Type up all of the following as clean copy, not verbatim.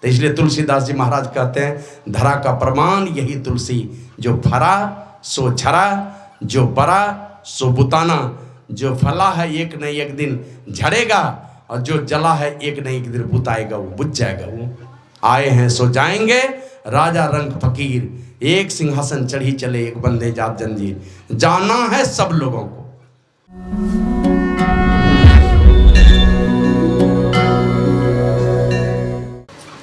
तो इसलिए तुलसीदास जी महाराज कहते हैं धरा का प्रमाण यही तुलसी, जो फरा सो झरा, जो बरा सो बुताना, जो फला है एक न एक दिन झड़ेगा और जो जला है एक न एक दिन बुताएगा, वो बुझ जाएगा। वो आए हैं सो जाएंगे, राजा रंग फकीर, एक सिंहासन चढ़ी चले एक बंदे जात जंजीर, जाना है सब लोगों को।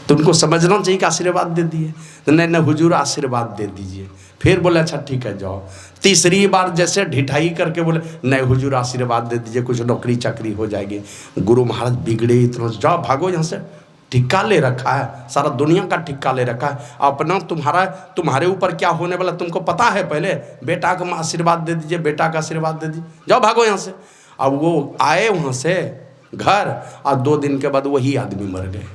तो उनको समझना चाहिए कि आशीर्वाद दे दिए, तो नहीं हुजूर आशीर्वाद दे दीजिए। फिर बोले अच्छा ठीक है जाओ। तीसरी बार जैसे ढिठाई करके बोले नहीं हुजूर आशीर्वाद दे दीजिए, कुछ नौकरी चाकरी हो जाएगी। गुरु महाराज बिगड़े इतना, जाओ भागो यहाँ से, ठिक्का ले रखा है, सारा दुनिया का ठिक्का ले रखा है अपना, तुम्हारे ऊपर क्या होने वाला तुमको पता है। पहले बेटा का आशीर्वाद दे दीजिए, बेटा का आशीर्वाद दे दीजिए, जाओ भागो यहाँ से। अब वो आए वहाँ से घर और 2 दिन के बाद वही आदमी मर गए।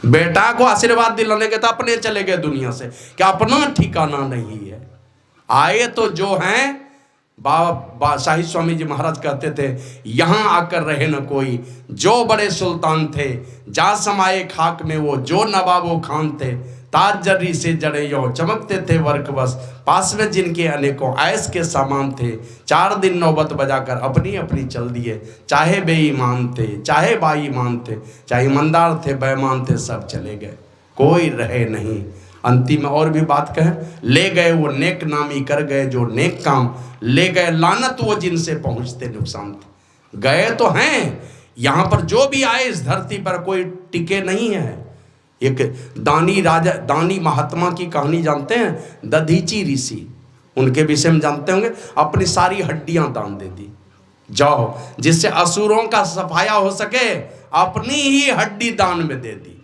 बेटा को आशीर्वाद दिलाने के तो अपने चले गए दुनिया से, क्या अपना ठिकाना नहीं है। आए तो जो हैं बाबा शाही स्वामी जी महाराज कहते थे यहाँ आकर रहे न कोई, जो बड़े सुल्तान थे जा समाये खाक में वो, जो नवाबो खान थे ताज जर्री से जड़े यो, चमकते थे वर्क बस पास में जिनके अनेकों ऐश के सामान थे। 4 दिन नौबत बजाकर अपनी अपनी चल दिए, चाहे बेईमान थे चाहे बाईमान थे, चाहे ईमानदार थे बेईमान थे, सब चले गए, कोई रहे नहीं। अंतिम में और भी बात कहें, ले गए वो नेक नामी कर गए जो नेक काम, ले गए लानत वो जिनसे पहुँचते नुकसान थे। गए तो हैं, यहाँ पर जो भी आए इस धरती पर कोई टिके नहीं है। एक दानी राजा दानी महात्मा की कहानी जानते हैं, दधीची ऋषि, उनके विषय में जानते होंगे। अपनी सारी हड्डियां दान दे दी, जाओ जिससे असुरों का सफाया हो सके, अपनी ही हड्डी दान में दे दी।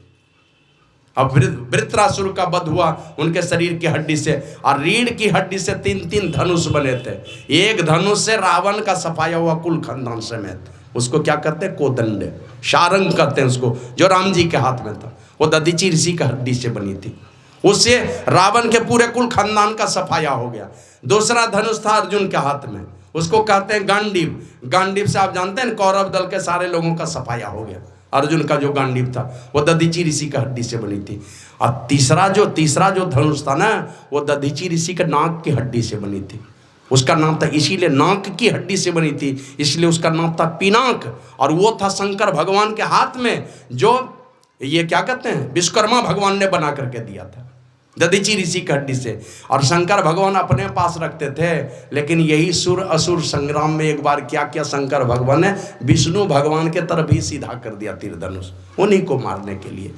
अब वृत्रासुर का वध हुआ उनके शरीर की हड्डी से, और रीढ़ की हड्डी से 3-3 धनुष बने थे। एक धनुष से रावण का सफाया हुआ कुल खानदान समेत। उसको क्या कहते हैं, कोदंड, शारंग कहते हैं उसको, जो राम जी के हाथ में था। वो दधीची ऋषि का हड्डी से बनी थी, उससे रावण के पूरे कुल खानदान का सफाया हो गया। दूसरा धनुष था अर्जुन के हाथ में, उसको कहते हैं गांडीव। गांडीव से आप जानते हैं कौरव दल के सारे लोगों का सफाया हो गया। अर्जुन का जो गांडीव था वो दधीची ऋषि का हड्डी से बनी थी। और तीसरा जो धनुष था ना, वो दधीची ऋषि के नाक की हड्डी से बनी थी। उसका नाम था, इसीलिए नाक की हड्डी से बनी थी, इसलिए उसका नाम था पिनाक। और वो था शंकर भगवान के हाथ में, जो ये क्या कहते हैं विश्वकर्मा भगवान ने बना करके दिया था दधीची ऋषि की हड्डी से। और शंकर भगवान अपने पास रखते थे, लेकिन यही सुर असुर संग्राम में एक बार क्या किया शंकर भगवान ने, विष्णु भगवान के तरफ ही सीधा कर दिया तीर धनुष, उन्हीं को मारने के लिए।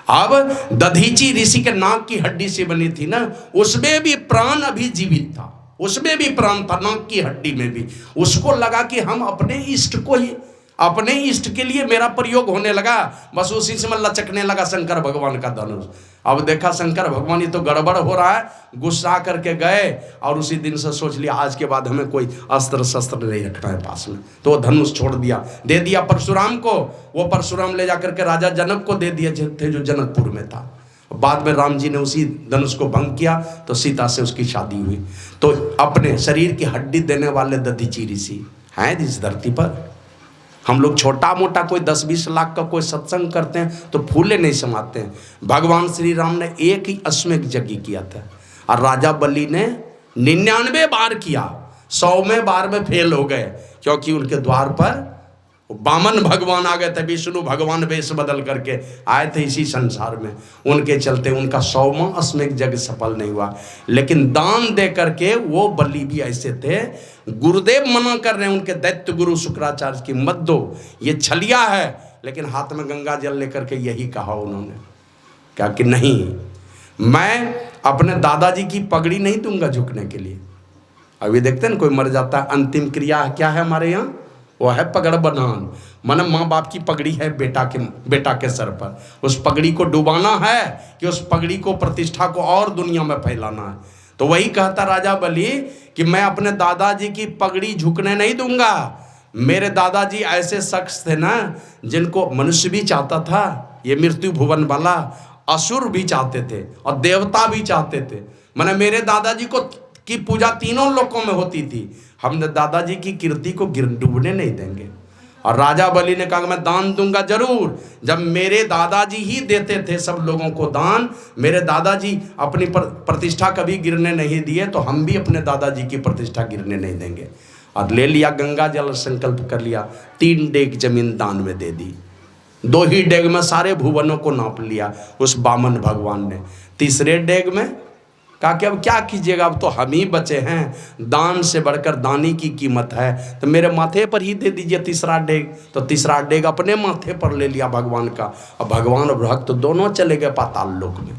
अब दधीची ऋषि के नाक की हड्डी से बनी थी ना, उसमें भी प्राण अभी जीवित था, उसमें भी प्राण था, नाक की हड्डी में भी। उसको लगा कि हम अपने इष्ट को ही, अपने इष्ट के लिए मेरा प्रयोग होने लगा, बस उसी से मैं लचकने लगा शंकर भगवान का धनुष। अब देखा शंकर भगवान ये तो गड़बड़ हो रहा है, गुस्सा करके गए और उसी दिन से सोच लिया आज के बाद हमें कोई अस्त्र शस्त्र नहीं रखना है पास में। तो वो धनुष छोड़ दिया, दे दिया परशुराम को। वो परशुराम ले जाकर के राजा जनक को दे दिए थे, जो जनकपुर में था। बाद में राम जी ने उसी धनुष को भंग किया तो सीता से उसकी शादी हुई। तो अपने शरीर की हड्डी देने वाले दधीची ऋषि हैं इस धरती पर। हम लोग छोटा मोटा कोई 10-20 लाख का कोई सत्संग करते हैं तो फूले नहीं समाते हैं। भगवान श्री राम ने एक ही अश्वमेध यज्ञ किया था, और राजा बलि ने 99 बार किया, 100वें बार में फेल हो गए, क्योंकि उनके द्वार पर वामन भगवान आ गए थे, विष्णु भगवान वेश बदल करके आए थे इसी संसार में। उनके चलते उनका 100वां अश्वमेध यज्ञ सफल नहीं हुआ। लेकिन दान दे करके वो बलि भी ऐसे थे, गुरुदेव मना कर रहे हैं उनके दैत्य गुरु शुक्राचार्य की, मत दो ये छलिया है। लेकिन हाथ में गंगा जल लेकर के यही कहा उन्होंने, क्या कि नहीं, मैं अपने दादाजी की पगड़ी नहीं दूंगा झुकने के लिए। अभी देखते हैं ना कोई मर जाता है, अंतिम क्रिया क्या है हमारे यहाँ, वो है पगड़ बनान, माने माँ बाप की पगड़ी है बेटा के सर पर। उस पगड़ी को डुबाना है कि उस पगड़ी को, प्रतिष्ठा को और दुनिया में फैलाना है। तो वही कहता राजा बलि कि मैं अपने दादाजी की पगड़ी झुकने नहीं दूंगा। मेरे दादाजी ऐसे शख्स थे ना, जिनको मनुष्य भी चाहता था, ये मृत्यु भुवन वाला, असुर भी चाहते थे और देवता भी चाहते थे। माने मेरे दादाजी को की पूजा तीनों लोकों में होती थी। हमने दादाजी की कीर्ति को डूबने नहीं देंगे। और राजा बलि ने कहा मैं दान दूंगा जरूर। जब मेरे दादाजी ही देते थे सब लोगों को दान, मेरे दादाजी अपनी प्रतिष्ठा कभी गिरने नहीं दिए, तो हम भी अपने दादाजी की प्रतिष्ठा गिरने नहीं देंगे। और ले लिया गंगा जल, संकल्प कर लिया, 3 डेग जमीन दान में दे दी। 2 ही डेग में सारे भुवनों को नाप लिया उस बामन भगवान ने। तीसरे डेग में कहा कि अब क्या कीजिएगा, अब तो हम ही बचे हैं, दान से बढ़कर दानी की कीमत है, तो मेरे माथे पर ही दे दीजिए तीसरा डेग। तो तीसरा डेग अपने माथे पर ले लिया भगवान का, और भगवान और भक्त दोनों चले गए पाताल लोक में।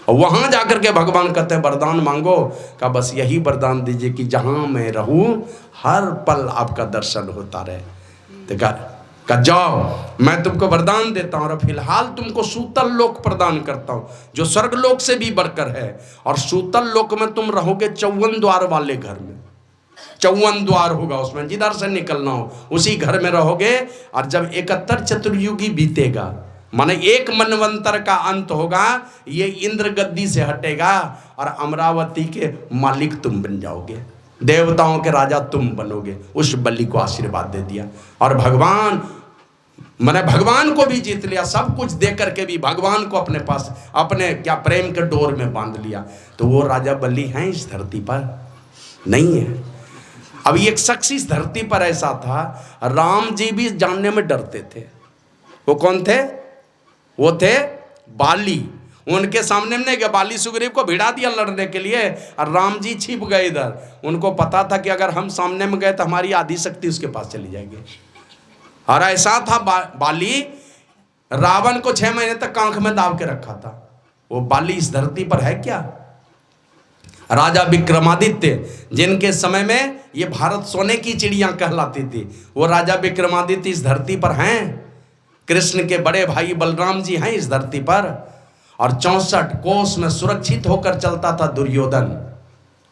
और वहाँ जाकर के भगवान कहते हैं वरदान मांगो, का बस यही वरदान दीजिए कि जहाँ मैं रहूँ हर पल आपका दर्शन होता रहे। तो कहा जाओ मैं तुमको वरदान देता हूँ, और फिलहाल तुमको सूतल लोक प्रदान करता हूँ जो स्वर्ग लोक से भी बढ़कर है। और सूतल लोक में तुम रहोगे 54 द्वार वाले घर में, 54 द्वार होगा उसमें, जिधर से निकलना हो उसी घर में रहोगे। और जब 71 चतुर्युगी बीतेगा, माने 1 मनवंतर का अंत होगा, ये इंद्र गद्दी से हटेगा और अमरावती के मालिक तुम बन जाओगे, देवताओं के राजा तुम बनोगे। उस बलि को आशीर्वाद दे दिया और भगवान मैंने भगवान को भी जीत लिया, सब कुछ दे करके भी भगवान को अपने पास अपने क्या प्रेम के डोर में बांध लिया। तो वो राजा बलि हैं इस धरती पर नहीं है। अब एक शख्स इस धरती पर ऐसा था, राम जी भी जानने में डरते थे। वो कौन थे? वो थे बाली। उनके सामने में नहीं गया, बाली सुग्रीव को भिड़ा दिया लड़ने के लिए, और राम जी छिप गए इधर। उनको पता था कि अगर हम सामने में गए तो हमारी आधी शक्ति उसके पास चली जाएगी। और ऐसा था बाली, रावण को 6 महीने तक आंख में दाब के रखा था। वो बाली इस धरती पर है क्या? राजा विक्रमादित्य, जिनके समय में ये भारत सोने की चिड़िया कहलाती थी, वो राजा विक्रमादित्य इस धरती पर हैं। कृष्ण के बड़े भाई बलराम जी हैं इस धरती पर। और 64 कोस में सुरक्षित होकर चलता था दुर्योधन,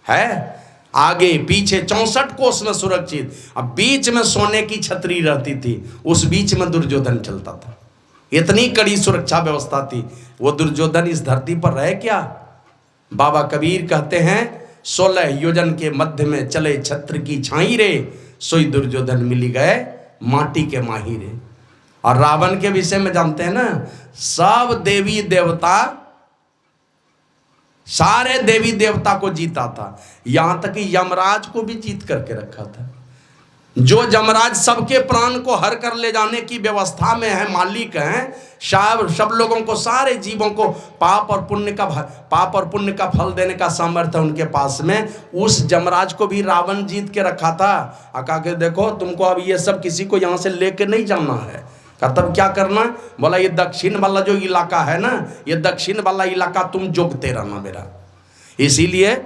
है आगे पीछे 64 कोस में सुरक्षित। अब बीच में सोने की छतरी रहती थी, उस बीच में दुर्योधन चलता था। इतनी कड़ी सुरक्षा व्यवस्था थी। वो दुर्योधन इस धरती पर रहे क्या? बाबा कबीर कहते हैं 16 योजन के मध्य में चले छत्र की छाई रे, सोई दुर्योधन मिली गए माटी के माही रे। और रावण के विषय में जानते हैं ना, सब देवी देवता, सारे देवी देवता को जीता था, यहां तक कि यमराज को भी जीत करके रखा था। जो यमराज सबके प्राण को हर कर ले जाने की व्यवस्था में है, मालिक हैं, सब लोगों को, सारे जीवों को पाप और पुण्य का फल देने का सामर्थ्य उनके पास में। उस यमराज को भी रावण जीत के रखा था। कहा के देखो तुमको अब ये सब किसी को यहाँ से लेके नहीं जाना है। का तब क्या करना? बोला ये दक्षिण वाला जो इलाका है ना, ये दक्षिण वाला इलाका तुम जोगते रहना मेरा। इसीलिए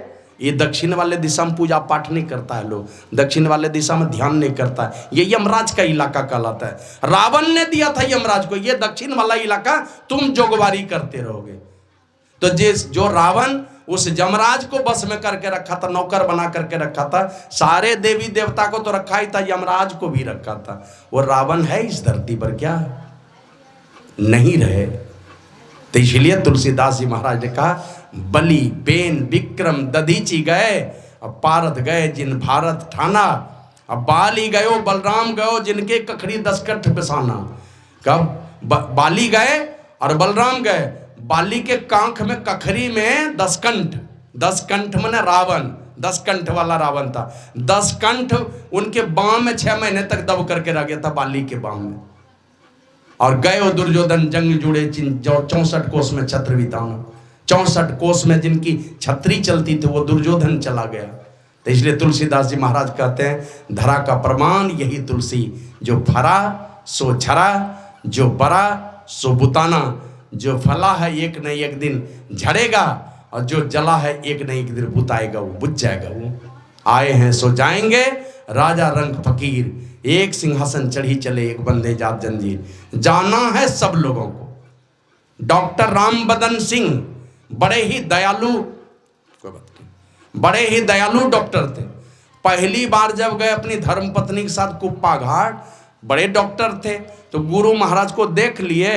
ये दक्षिण वाले दिशा में पूजा पाठ नहीं करता है लोग, दक्षिण वाले दिशा में ध्यान नहीं करता है। ये यमराज का इलाका कहलाता है। रावण ने दिया था यमराज को, ये दक्षिण वाला इलाका तुम जोगवारी करते रहोगे। तो जो रावण उस यमराज को बस में करके रखा था, नौकर बना करके रखा था, सारे देवी देवता को तो रखा ही था, यमराज को भी रखा था। वो रावण है इस धरती पर क्या? नहीं रहे। तो इसलिए तुलसीदास जी महाराज ने कहा बलि बेन विक्रम दधीची गए, अब पारत गए जिन भारत ठाना। अब बाली गयो बलराम गयो जिनके कखड़ी 10 कंठ पिसाना। कब बाली गए और बलराम गए, बाली के कांख में कखरी में 10 कंठ, 10 कंठ में रावण, 10 कंठ वाला रावण था। 10 कंठ उनके बाम में 6 महीने तक दब करके रह गया था, बाली के बाम में। और गए दुर्योधन जंग जुड़े 64 कोस में छत्र बिताना। 64 कोस में जिनकी छतरी चलती थी वो दुर्योधन चला गया। तो इसलिए तुलसीदास जी महाराज कहते हैं धरा का प्रमाण यही तुलसी, जो फरा सो झरा, जो बरा सो बुताना। जो फला है एक न एक दिन झड़ेगा, और जो जला है एक न एक दिन बुताएगा, वो बुझ जाएगा। वो आए हैं सो जाएंगे, राजा रंग फकीर, एक सिंहासन चढ़ी चले एक बंदे जात जंजीर। जाना है सब लोगों को। डॉक्टर राम बदन सिंह बड़े ही दयालु डॉक्टर थे। पहली बार जब गए अपनी धर्मपत्नी के साथ कुप्पा घाट, बड़े डॉक्टर थे, तो गुरु महाराज को देख लिए,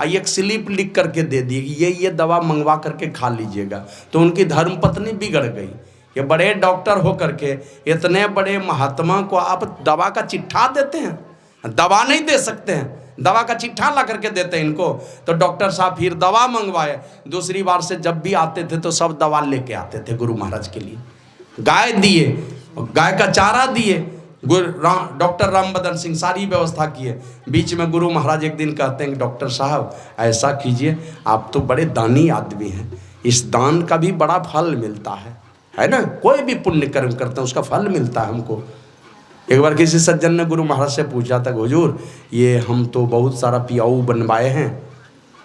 एक स्लिप लिख करके दे दिए कि ये दवा मंगवा करके खा लीजिएगा। तो उनकी धर्मपत्नी बिगड़ गई। ये बड़े डॉक्टर हो करके इतने बड़े महात्मा को आप दवा का चिट्ठा देते हैं? दवा नहीं दे सकते हैं, दवा का चिट्ठा ला करके देते हैं इनको। तो डॉक्टर साहब फिर दवा मंगवाए। दूसरी बार से जब भी आते थे तो सब दवा लेके आते थे गुरु महाराज के लिए। गाय दिए, गाय का चारा दिए, डॉक्टर रामबदन सिंह सारी व्यवस्था किए। बीच में गुरु महाराज एक दिन कहते हैं, डॉक्टर साहब ऐसा कीजिए, आप तो बड़े दानी आदमी हैं, इस दान का भी बड़ा फल मिलता है ना, कोई भी पुण्य कर्म करते हैं उसका फल मिलता है हमको। एक बार किसी सज्जन ने गुरु महाराज से पूछा था, हुजूर ये हम तो बहुत सारा पियाऊ बनवाए हैं,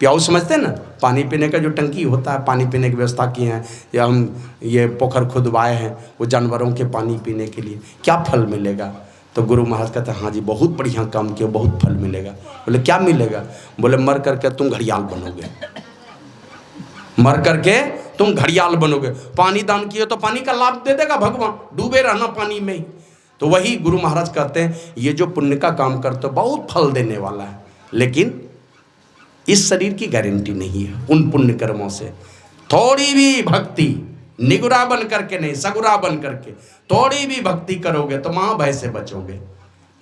पियाऊ समझते हैं ना, पानी पीने का जो टंकी होता है, पानी पीने की व्यवस्था की है, या हम ये पोखर खुदवाए हैं वो जानवरों के पानी पीने के लिए, क्या फल मिलेगा? तो गुरु महाराज कहते हैं, हाँ जी बहुत बढ़िया काम किया, बहुत फल मिलेगा। बोले क्या मिलेगा? बोले मर करके तुम घड़ियाल बनोगे, मर करके तुम घड़ियाल बनोगे। पानी दान किए तो पानी का लाभ दे देगा भगवान, डूबे रहना पानी में ही। तो वही गुरु महाराज कहते हैं, ये जो पुण्य का काम करते हो बहुत फल देने वाला है, लेकिन इस शरीर की गारंटी नहीं है। उन पुण्य कर्मों से थोड़ी भी भक्ति, निगुरा बन करके नहीं, सगुरा बन करके थोड़ी भी भक्ति करोगे तो माँ भय से बचोगे।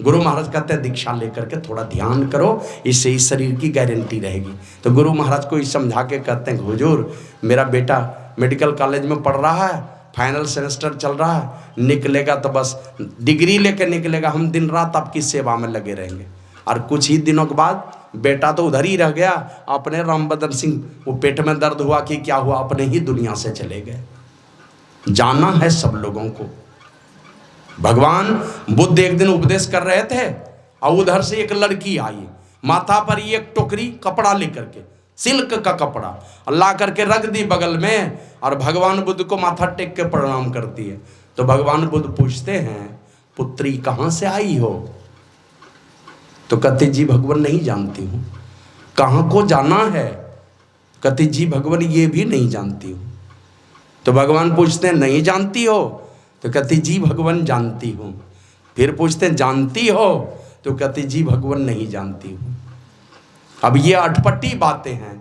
गुरु महाराज कहते हैं दीक्षा लेकर के थोड़ा ध्यान करो, इससे इस शरीर की गारंटी रहेगी। तो गुरु महाराज को समझा के कहते हैं, हुजूर मेरा बेटा मेडिकल कॉलेज में पढ़ रहा है, फाइनल सेमेस्टर चल रहा है, निकलेगा तो बस डिग्री लेके निकलेगा, हम दिन रात आपकी सेवा में लगे रहेंगे। और कुछ ही दिनों के बाद बेटा तो उधर ही रह गया, अपने रामबदन सिंह वो पेट में दर्द हुआ कि क्या हुआ, अपने ही दुनिया से चले गए। जाना है सब लोगों को। भगवान बुद्ध एक दिन उपदेश कर रहे थे और उधर से एक लड़की आई, माथा पर एक टोकरी कपड़ा लेकर के, सिल्क का कपड़ा ला करके रख दी बगल में, और भगवान बुद्ध को माथा टेक के प्रणाम करती है। तो भगवान बुद्ध पूछते हैं, पुत्री कहाँ से आई हो? तो कहती जी भगवान नहीं जानती हूँ। कहाँ को जाना है? कहती जी भगवान ये भी नहीं जानती हूँ। तो भगवान पूछते हैं नहीं जानती हो? तो कहती जी भगवान जानती हूँ। फिर पूछते हैं जानती हो? तो कहती जी भगवान नहीं जानती हूँ। अब ये अटपटी बातें हैं।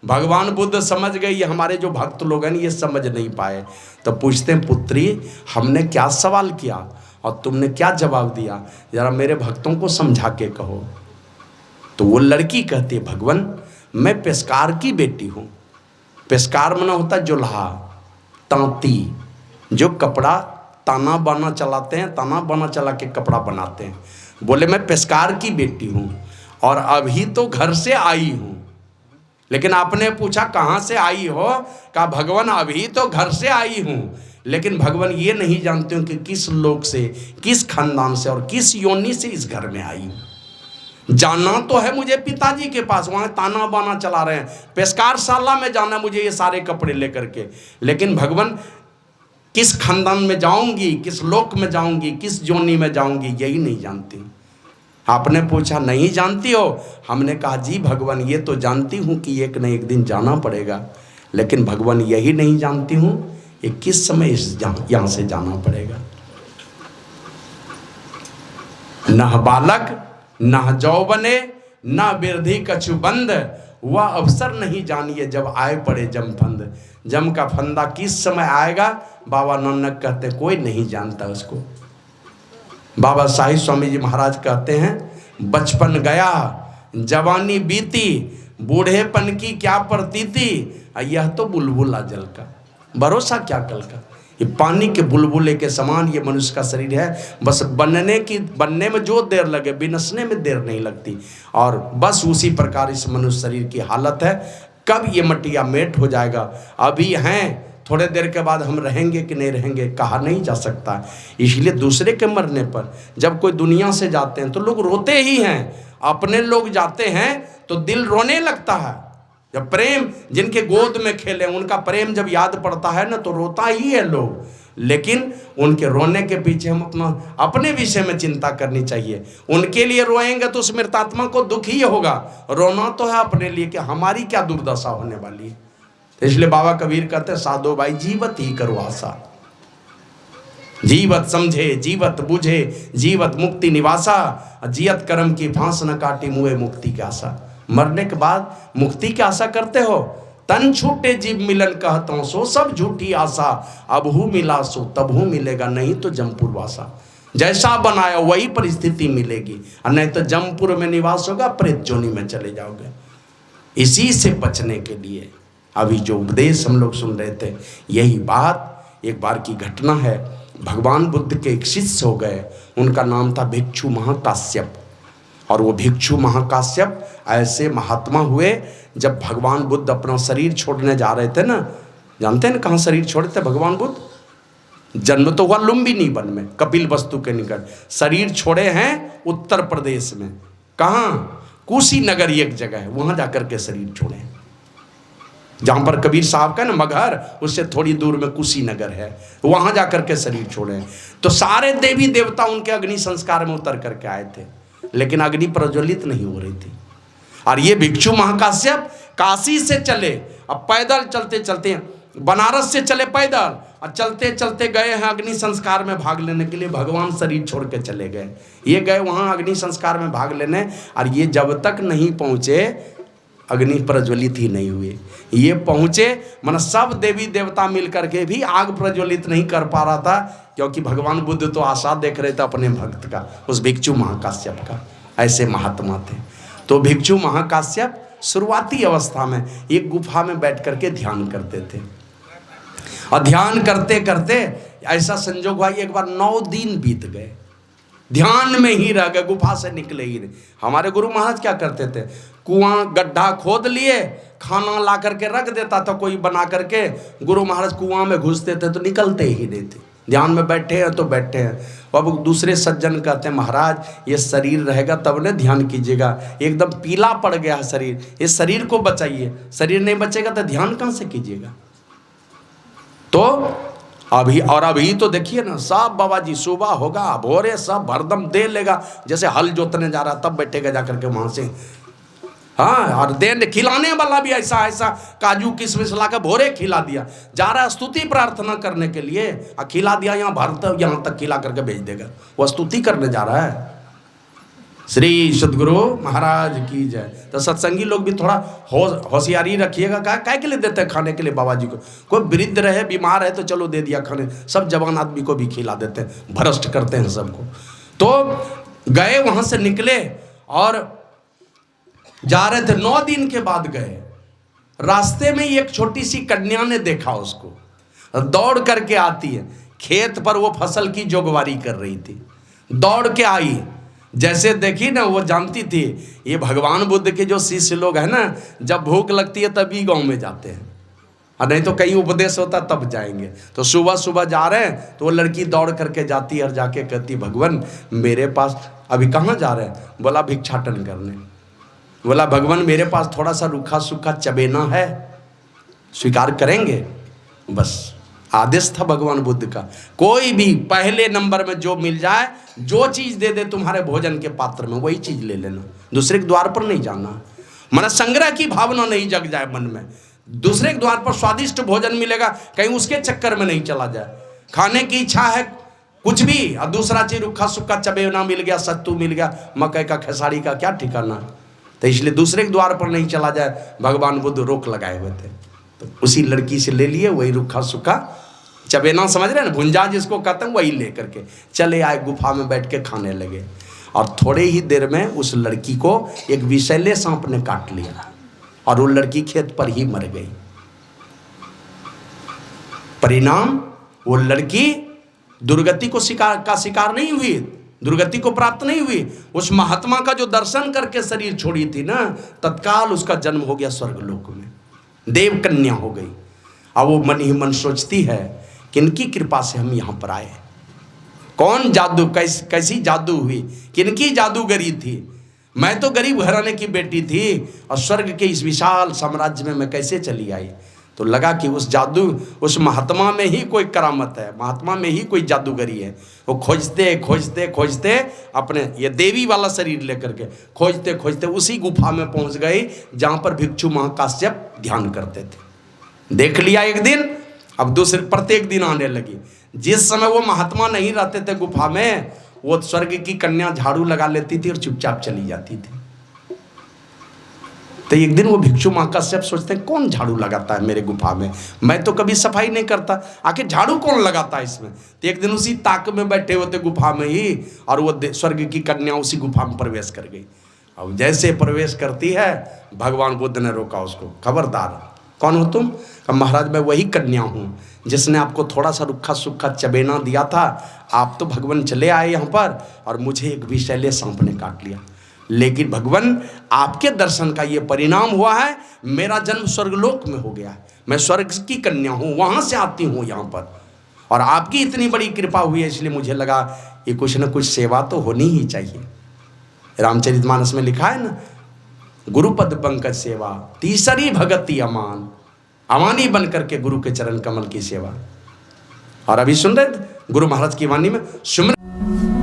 भगवान बुद्ध समझ गए, ये हमारे जो भक्त लोग हैं ये समझ नहीं पाए। तो पूछते हैं पुत्री हमने क्या सवाल किया और तुमने क्या जवाब दिया, जरा मेरे भक्तों को समझा के कहो। तो वो लड़की कहती है भगवान मैं पेशकार की बेटी हूँ। पेशकार मना होता जुल्हा, तांती, जो कपड़ा ताना बाना चलाते हैं, ताना बाना चला के कपड़ा बनाते हैं। बोले मैं पेशकार की बेटी हूँ और अभी तो घर से आई हूँ। लेकिन आपने पूछा कहाँ से आई हो? कहा भगवान अभी तो घर से आई हूँ, लेकिन भगवान ये नहीं जानते हो कि किस लोक से, किस खानदान से और किस योनि से इस घर में आई हूँ। जाना तो है मुझे पिताजी के पास, वहाँ ताना बाना चला रहे हैं, पेशकार शाला में जाना मुझे ये सारे कपड़े लेकर के, लेकिन भगवान किस खानदान में जाऊंगी, किस लोक में जाऊंगी, किस योनि में जाऊंगी यही नहीं जानती। आपने पूछा नहीं जानती हो? हमने कहा जी भगवान ये तो जानती हूँ कि एक न एक दिन जाना पड़ेगा, लेकिन भगवान यही नहीं जानती हूँ ये किस समय यहाँ से जाना पड़ेगा। न बालक न जौबने न वृद्धि कछु बंद, वह अवसर नहीं जानिए जब आए पड़े जम फंद। जम का फंदा किस समय आएगा बाबा नानक कहते कोई नहीं जानता उसको। बाबा साहिब स्वामी जी महाराज कहते हैं बचपन गया जवानी बीती, बूढ़ेपन की क्या प्रतीति, यह तो बुलबुला जल का, भरोसा क्या कल का। ये पानी के बुलबुले के समान ये मनुष्य का शरीर है। बस बनने में जो देर लगे, बिनसने में देर नहीं लगती। और बस उसी प्रकार इस मनुष्य शरीर की हालत है। कब ये मटिया मेट हो जाएगा, अभी हैं, थोड़े देर के बाद हम रहेंगे कि नहीं रहेंगे कहा नहीं जा सकता। इसलिए दूसरे के मरने पर जब कोई दुनिया से जाते हैं तो लोग रोते ही हैं, अपने लोग जाते हैं तो दिल रोने लगता है। जब प्रेम जिनके गोद में खेले उनका प्रेम जब याद पड़ता है ना तो रोता ही है लोग। लेकिन उनके रोने के पीछे हम अपने विषय में चिंता करनी चाहिए। उनके लिए रोएंगे तो उस मृतात्मा को दुख ही होगा, रोना तो है अपने लिए कि हमारी क्या दुर्दशा होने वाली है। तो इसलिए बाबा कबीर कहते हैं साधो भाई जीवत ही करो आशा, जीवत समझे जीवत बुझे जीवत मुक्ति निवासा, जियत कर्म की फांस न काटी मुए मुक्ति की आशा। मरने के बाद मुक्ति की आशा करते हो? तन छूटे जीव मिलन कहता हूँ सो सब झूठी आशा, अबहू मिला सो तबहू मिलेगा नहीं तो जमपुर वासा। जैसा बनाया वही परिस्थिति मिलेगी, और नहीं तो जमपुर में निवास होगा, प्रेत जोनी में चले जाओगे। इसी से बचने के लिए अभी जो उपदेश हम लोग सुन रहे थे, यही बात एक बार की घटना है। भगवान बुद्ध के एक शिष्य हो गए, उनका नाम था भिक्षु महाकाश्यप। और वो भिक्षु महाकाश्यप ऐसे महात्मा हुए, जब भगवान बुद्ध अपना शरीर छोड़ने जा रहे थे ना, जानते हैं ना कहाँ शरीर छोड़े थे भगवान बुद्ध? जन्म तो हुआ लुम्बिनी वन में, कपिल वस्तु के निकट। शरीर छोड़े हैं उत्तर प्रदेश में, कहाँ? कुशीनगर एक जगह है, वहाँ जाकर के शरीर छोड़े। जहाँ पर कबीर साहब का ना मगहर, उससे थोड़ी दूर में कुशीनगर है, वहाँ जाकर के शरीर छोड़े। तो सारे देवी देवता उनके अग्नि संस्कार में उतर करके आए थे, लेकिन अग्नि प्रज्वलित नहीं हो रही थी। और ये भिक्षु महाकाश्यप काशी से चले, अब पैदल चलते चलते, बनारस से चले पैदल, और चलते चलते गए हैं अग्नि संस्कार में भाग लेने के लिए। भगवान शरीर छोड़ के चले गए, ये गए वहाँ अग्नि संस्कार में भाग लेने, और ये जब तक नहीं पहुँचे अग्नि प्रज्वलित ही नहीं हुए। ये पहुँचे, मन सब देवी देवता मिल करके भी आग प्रज्वलित नहीं कर पा रहा था, क्योंकि भगवान बुद्ध तो आशा देख रहे थे अपने भक्त का, उस भिक्षु महाकाश्यप का। ऐसे महात्मा थे। तो भिक्षु महाकाश्यप शुरुआती अवस्था में एक गुफा में बैठ करके ध्यान करते थे, और ध्यान करते करते ऐसा संजोग हुआ, एक बार 9 दिन बीत गए, ध्यान में ही रह गए, गुफा से निकले ही नहीं। हमारे गुरु महाराज क्या करते थे, कुआं गड्ढा खोद लिए, खाना ला करके रख देता था कोई बना करके, गुरु महाराज कुआं में घुसते थे तो निकलते ही नहीं थे। ध्यान में बैठे हैं तो बैठे हैं। अब दूसरे सज्जन कहते हैं, महाराज ये शरीर रहेगा तब ने ध्यान कीजिएगा, एकदम पीला पड़ गया है शरीर, इस शरीर को बचाइए, शरीर नहीं बचेगा तो ध्यान कहाँ से कीजिएगा। तो अभी तो देखिए ना, सब बाबा जी सुबह होगा भोरे सब भरदम दे लेगा, जैसे हल जोतने जा रहा तब बैठेगा जाकर के वहां से। हाँ, और देने खिलाने वाला भी ऐसा काजू किशमिश ला के भोरे खिला दिया, जा रहा है स्तुति प्रार्थना करने के लिए, और खिला दिया, यहाँ भरत यहाँ तक खिला करके भेज देगा, वो स्तुति करने जा रहा है। श्री सद्गुरु महाराज की जय। तो सत्संगी लोग भी थोड़ा होशियारी रखिएगा। काय के लिए देते हैं खाने के लिए बाबा जी को? कोई वृद्ध रहे बीमार है तो चलो दे दिया खाने, सब जवान आदमी को भी खिला देते हैं, भ्रष्ट करते हैं सबको। तो गए वहां से निकले और जा रहे थे, 9 दिन के बाद गए, रास्ते में एक छोटी सी कन्या ने देखा उसको, दौड़ करके आती है, खेत पर वो फसल की जोगवारी कर रही थी, दौड़ के आई। जैसे देखी ना, वो जानती थी ये भगवान बुद्ध के जो शिष्य लोग हैं ना, जब भूख लगती है तभी गांव में जाते हैं, और नहीं तो कहीं उपदेश होता तब जाएंगे। तो सुबह सुबह जा रहे हैं तो वो लड़की दौड़ करके जाती है और जाके कहती, भगवान मेरे पास, अभी कहाँ जा रहे हैं? बोला भिक्षाटन करने। बोला भगवान मेरे पास थोड़ा सा रूखा सूखा चबेना है, स्वीकार करेंगे? बस आदेश था भगवान बुद्ध का, कोई भी पहले नंबर में जो मिल जाए, जो चीज दे दे तुम्हारे भोजन के पात्र में, वही चीज ले लेना, दूसरे के द्वार पर नहीं जाना। मन संग्रह की भावना नहीं जग जाए मन में, दूसरे के द्वार पर स्वादिष्ट भोजन मिलेगा कहीं उसके चक्कर में नहीं चला जाए। खाने की इच्छा है कुछ भी, और दूसरा चीज रूखा सूखा चबेना मिल गया, सत्तू मिल गया, मकई का खेसारी का क्या ठिकाना। तो इसलिए दूसरे के द्वार पर नहीं चला जाए, भगवान बुद्ध रोक लगाए हुए थे। तो उसी लड़की से ले लिए वही रूखा सूखा चबेना, समझ रहे हैं ना, भुंजा जिसको कहते हैं, वही लेकर के चले आए, गुफा में बैठ के खाने लगे। और थोड़े ही देर में उस लड़की को एक विषैले सांप ने काट लिया और वो लड़की खेत पर ही मर गई। परिणाम, वो लड़की दुर्गति को शिकार नहीं हुई, दुर्गति को प्राप्त नहीं हुई। उस महात्मा का जो दर्शन करके शरीर छोड़ी थी ना, तत्काल उसका जन्म हो गया स्वर्गलोक में, देव कन्या हो गई। अब वो मन ही मन सोचती है किनकी कृपा से हम यहाँ पर आए, कौन जादू, कैसी जादू हुई, किनकी जादूगरी थी। मैं तो गरीब घराने की बेटी थी और स्वर्ग के इस विशाल साम्राज्य में मैं कैसे चली आई। तो लगा कि उस जादू, उस महात्मा में ही कोई करामत है, महात्मा में ही कोई जादूगरी है। वो खोजते खोजते खोजते अपने ये देवी वाला शरीर लेकर के खोजते खोजते उसी गुफा में पहुंच गई जहाँ पर भिक्षु महाकाश्यप ध्यान करते थे। देख लिया एक दिन, अब दूसरे प्रत्येक दिन आने लगी। जिस समय वो महात्मा नहीं रहते थे गुफा में, वो स्वर्ग की कन्या झाड़ू लगा लेती थी और चुपचाप चली जाती थी। तो एक दिन वो भिक्षु माँ कश्यप सोचते हैं कौन झाड़ू लगाता है मेरे गुफा में, मैं तो कभी सफाई नहीं करता, आखिर झाड़ू कौन लगाता है इसमें। तो एक दिन उसी ताक में बैठे होते गुफा में ही, और वो स्वर्ग की कन्या उसी गुफा में प्रवेश कर गई। अब जैसे प्रवेश करती है, भगवान बुद्ध ने रोका उसको, खबरदार, कौन हो तुम? महाराज मैं वही कन्या हूँ जिसने आपको थोड़ा सा रुखा सूखा चबेना दिया था। आप तो भगवान चले आए यहाँ पर और मुझे एक विषैले सांप ने काट लिया, लेकिन भगवान आपके दर्शन का ये परिणाम हुआ है, मेरा जन्म स्वर्गलोक में हो गया है, मैं स्वर्ग की कन्या हूँ, वहाँ से आती हूँ यहाँ पर, और आपकी इतनी बड़ी कृपा हुई है, इसलिए मुझे लगा ये कुछ न कुछ सेवा तो होनी ही चाहिए। रामचरितमानस में लिखा है ना, गुरुपद पंकज सेवा तीसरी भगति अमान, अमानी बन करके गुरु के चरण कमल की सेवा। और अभी सुन रहे गुरु महाराज की वाणी में सुमरन